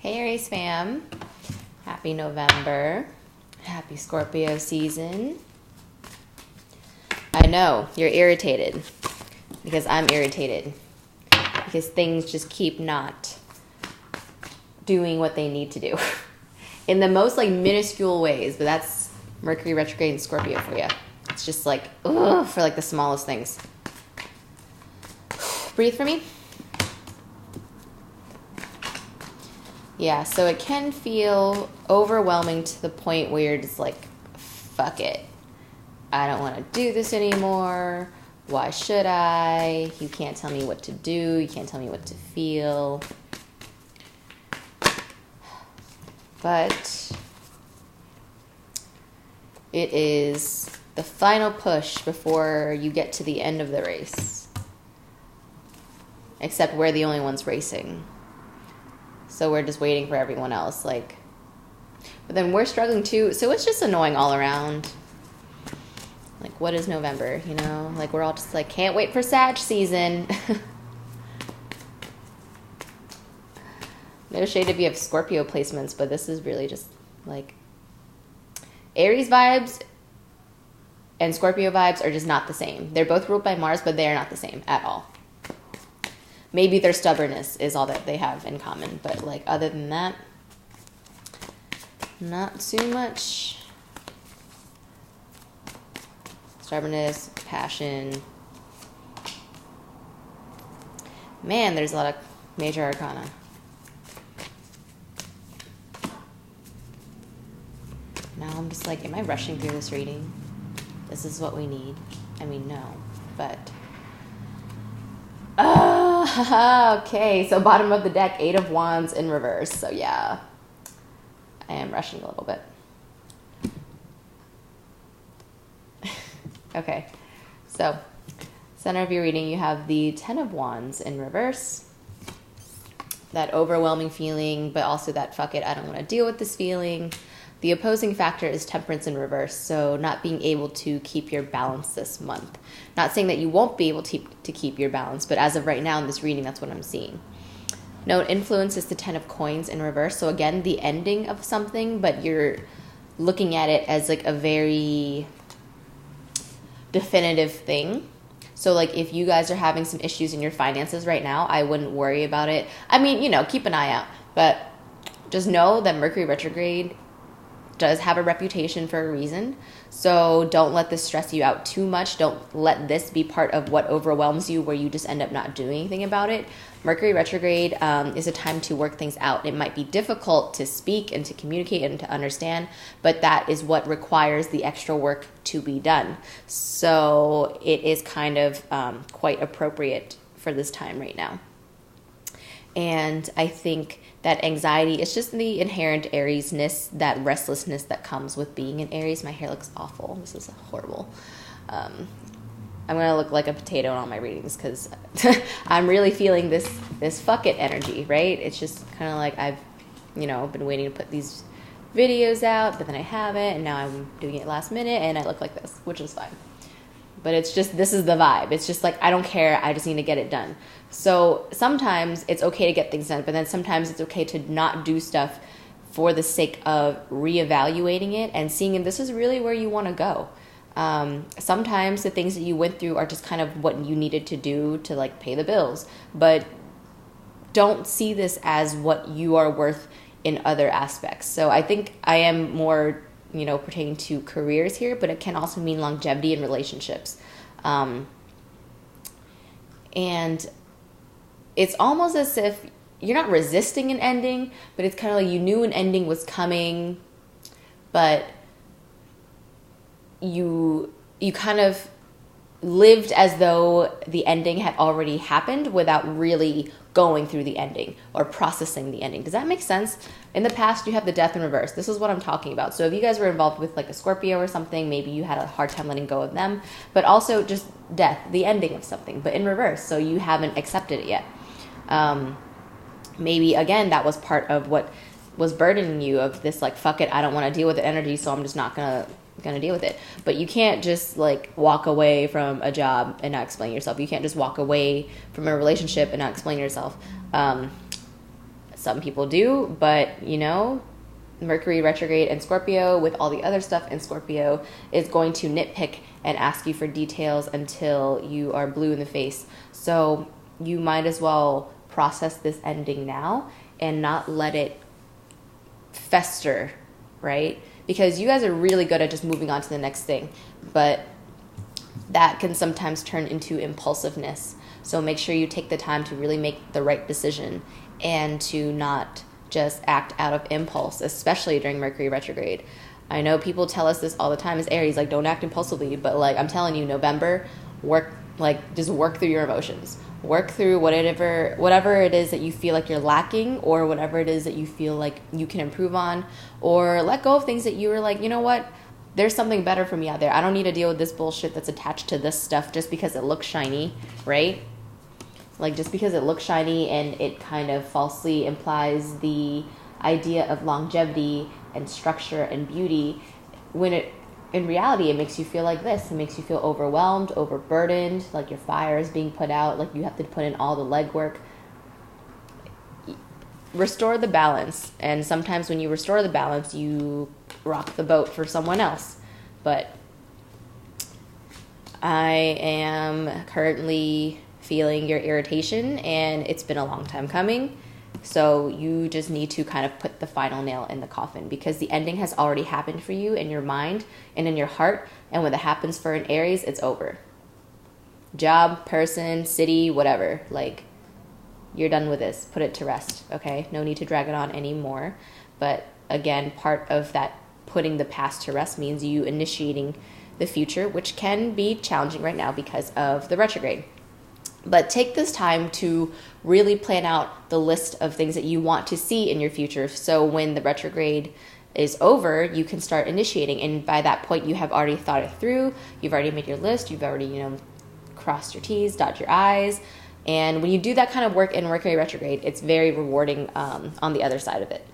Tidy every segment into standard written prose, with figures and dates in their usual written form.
Hey Aries fam, happy November, happy Scorpio season. I know, you're irritated because I'm irritated because things just keep not doing what they need to do in the most minuscule ways, but that's Mercury retrograde in Scorpio for you. It's just for the smallest things. Breathe for me. Yeah, so it can feel overwhelming to the point where you're just like, fuck it. I don't want to do this anymore. Why should I? You can't tell me what to do. You can't tell me what to feel. But it is the final push before you get to the end of the race. Except we're the only ones racing. So we're just waiting for everyone else. But then we're struggling too. So it's just annoying all around. What is November? We're all just can't wait for Sag season. No shade if you have Scorpio placements, but this is really just Aries vibes and Scorpio vibes are just not the same. They're both ruled by Mars, but they are not the same at all. Maybe their stubbornness is all that they have in common. But, other than that, not too much. Stubbornness, passion. Man, there's a lot of major arcana. Now I'm just am I rushing through this reading? This is what we need. I mean, no. But... okay, so bottom of the deck, 8 of Wands in reverse. So yeah, I am rushing a little bit. Okay, so center of your reading, you have the 10 of Wands in reverse. That overwhelming feeling, but also that fuck it, I don't want to deal with this feeling. The opposing factor is Temperance in reverse, so not being able to keep your balance this month. Not saying that you won't be able to keep your balance, but as of right now in this reading, that's what I'm seeing. Note, influence is the 10 of Coins in reverse, so again, the ending of something, but you're looking at it as a very definitive thing. So if you guys are having some issues in your finances right now, I wouldn't worry about it. I mean, keep an eye out, but just know that Mercury retrograde does have a reputation for a reason. So don't let this stress you out too much. Don't let this be part of what overwhelms you where you just end up not doing anything about it. Mercury retrograde is a time to work things out. It might be difficult to speak and to communicate and to understand, but that is what requires the extra work to be done. So it is kind of quite appropriate for this time right now. And I think that anxiety is just the inherent Aries-ness, that restlessness that comes with being an Aries. My hair looks awful. This is horrible. I'm going to look like a potato in all my readings because I'm really feeling this fuck it energy, right? It's just kind of I've, been waiting to put these videos out, but then I haven't, and now I'm doing it last minute, and I look like this, which is fine. But it's just, this is the vibe. It's just I don't care. I just need to get it done. So sometimes it's okay to get things done, but then sometimes it's okay to not do stuff for the sake of reevaluating it and seeing if this is really where you want to go. Sometimes the things that you went through are just kind of what you needed to do to pay the bills, but don't see this as what you are worth in other aspects. So I think I am more pertaining to careers here, but it can also mean longevity in relationships. And it's almost as if you're not resisting an ending, but it's kind of you knew an ending was coming, but you kind of lived as though the ending had already happened without really going through the ending or processing the ending. Does that make sense? In the past, you have the Death in reverse. This is what I'm talking about. So if you guys were involved with a Scorpio or something, maybe you had a hard time letting go of them, but also just death, the ending of something, but in reverse. So you haven't accepted it yet. Maybe again, that was part of what was burdening you of this fuck it, I don't want to deal with the energy, so I'm just not gonna deal with it. But you can't just walk away from a job and not explain yourself. You can't just walk away from a relationship and not explain yourself. Some people do, but Mercury retrograde in Scorpio with all the other stuff in Scorpio is going to nitpick and ask you for details until you are blue in the face. So you might as well process this ending now and not let it fester, right? Because you guys are really good at just moving on to the next thing, but that can sometimes turn into impulsiveness. So make sure you take the time to really make the right decision and to not just act out of impulse, especially during Mercury retrograde. I know people tell us this all the time as Aries, like, don't act impulsively, but like, I'm telling you, November, just work through your emotions. Work through whatever it is that you feel like you're lacking, or whatever it is that you feel like you can improve on, or let go of things that you were like, you know what, there's something better for me out there. I don't need to deal with this bullshit that's attached to this stuff just because it looks shiny, right? Like, just because it looks shiny and it kind of falsely implies the idea of longevity and structure and beauty, when in reality, it makes you feel like this. It makes you feel overwhelmed, overburdened, like your fire is being put out, like you have to put in all the legwork. Restore the balance. And sometimes when you restore the balance, you rock the boat for someone else. But I am currently feeling your irritation, and it's been a long time coming. So you just need to kind of put the final nail in the coffin, because the ending has already happened for you in your mind and in your heart. And when that happens for an Aries, it's over. Job, person, city, whatever. Like, you're done with this. Put it to rest, okay? No need to drag it on anymore. But again, part of that putting the past to rest means you initiating the future, which can be challenging right now because of the retrograde. But take this time to really plan out the list of things that you want to see in your future. So when the retrograde is over, you can start initiating. And by that point, you have already thought it through. You've already made your list. You've already, crossed your T's, dot your I's. And when you do that kind of work in Mercury retrograde, it's very rewarding on the other side of it.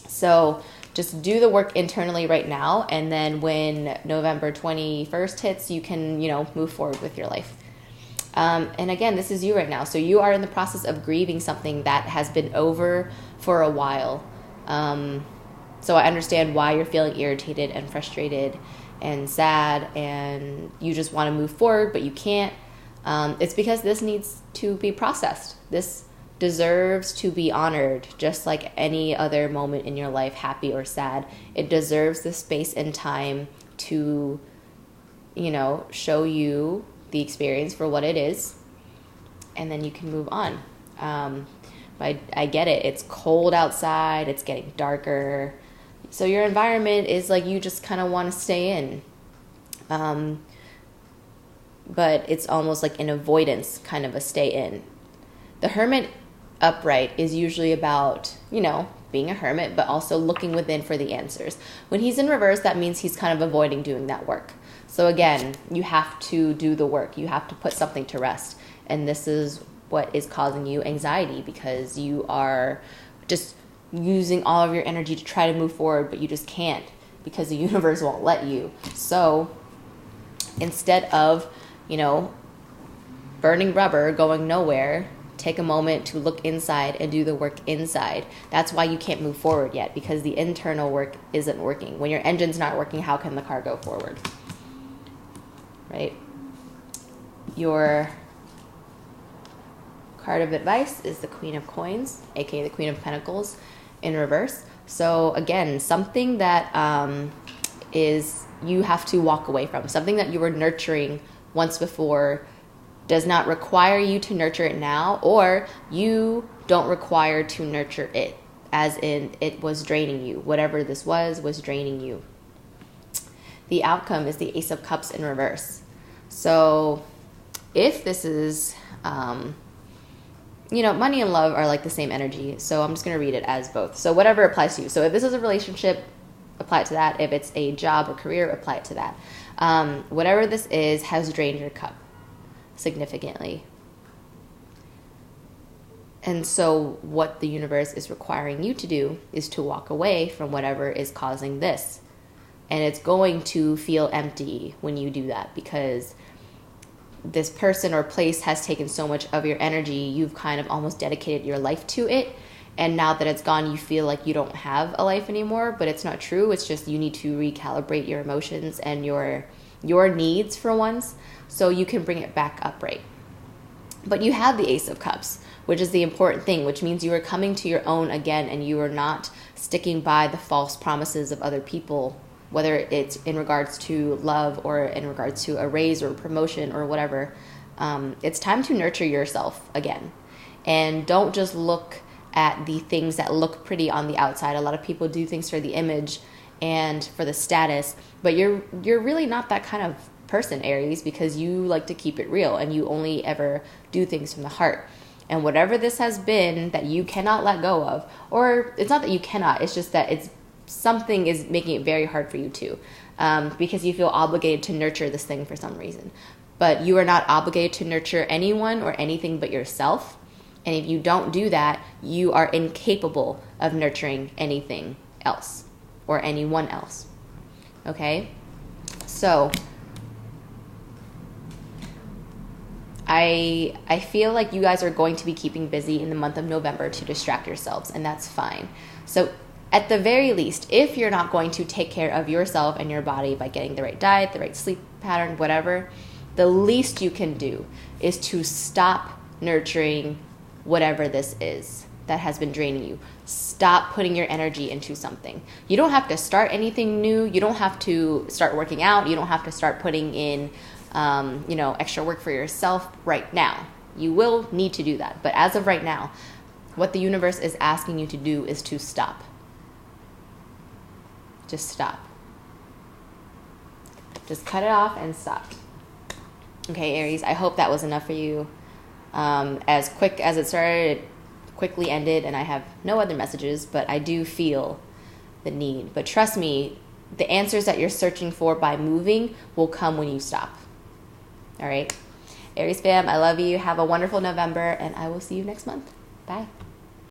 So just do the work internally right now. And then when November 21st hits, you can, move forward with your life. And again, this is you right now. So you are in the process of grieving something that has been over for a while. So I understand why you're feeling irritated and frustrated and sad, and you just want to move forward, but you can't. It's because this needs to be processed. This deserves to be honored, just like any other moment in your life, happy or sad. It deserves the space and time to, show you the experience for what it is, and then you can move on. But I get it. It's cold outside. It's getting darker. So your environment is like you just kind of want to stay in. But it's almost like an avoidance kind of a stay in. The Hermit upright is usually about, being a hermit, but also looking within for the answers. When he's in reverse, that means he's kind of avoiding doing that work. So again, you have to do the work. You have to put something to rest. And this is what is causing you anxiety, because you are just using all of your energy to try to move forward, but you just can't because the universe won't let you. So instead of, burning rubber, going nowhere, take a moment to look inside and do the work inside. That's why you can't move forward yet, because the internal work isn't working. When your engine's not working, how can the car go forward? Right? Your card of advice is the Queen of Coins, aka the Queen of Pentacles in reverse. So again, something that is you have to walk away from, something that you were nurturing once before does not require you to nurture it now, or you don't require to nurture it, as in it was draining you. Whatever this was draining you. The outcome is the Ace of Cups in reverse. So if this is, money and love are like the same energy. So I'm just going to read it as both. So whatever applies to you. So if this is a relationship, apply it to that. If it's a job or career, apply it to that. Whatever this is has drained your cup significantly. And so what the universe is requiring you to do is to walk away from whatever is causing this. And it's going to feel empty when you do that, because this person or place has taken so much of your energy. You've kind of almost dedicated your life to it. And now that it's gone, you feel like you don't have a life anymore, but it's not true. It's just you need to recalibrate your emotions and your needs for once so you can bring it back upright. But you have the Ace of Cups, which is the important thing, which means you are coming to your own again and you are not sticking by the false promises of other people, whether it's in regards to love or in regards to a raise or promotion or whatever. It's time to nurture yourself again. And don't just look at the things that look pretty on the outside. A lot of people do things for the image and for the status, but you're really not that kind of person, Aries, because you like to keep it real and you only ever do things from the heart. And whatever this has been that you cannot let go of, or it's not that you cannot, it's just that it's something is making it very hard for you to, because you feel obligated to nurture this thing for some reason. But you are not obligated to nurture anyone or anything but yourself. And if you don't do that, you are incapable of nurturing anything else or anyone else. Okay? So I feel like you guys are going to be keeping busy in the month of November to distract yourselves, and that's fine. So at the very least, if you're not going to take care of yourself and your body by getting the right diet, the right sleep pattern, whatever, the least you can do is to stop nurturing whatever this is that has been draining you. Stop putting your energy into something. You don't have to start anything new. You don't have to start working out. You don't have to start putting in extra work for yourself right now. You will need to do that. But as of right now, what the universe is asking you to do is to stop. Just stop. Just cut it off and stop. Okay, Aries, I hope that was enough for you. As quick as it started, it quickly ended, and I have no other messages, but I do feel the need. But trust me, the answers that you're searching for by moving will come when you stop. All right? Aries fam, I love you. Have a wonderful November, and I will see you next month. Bye.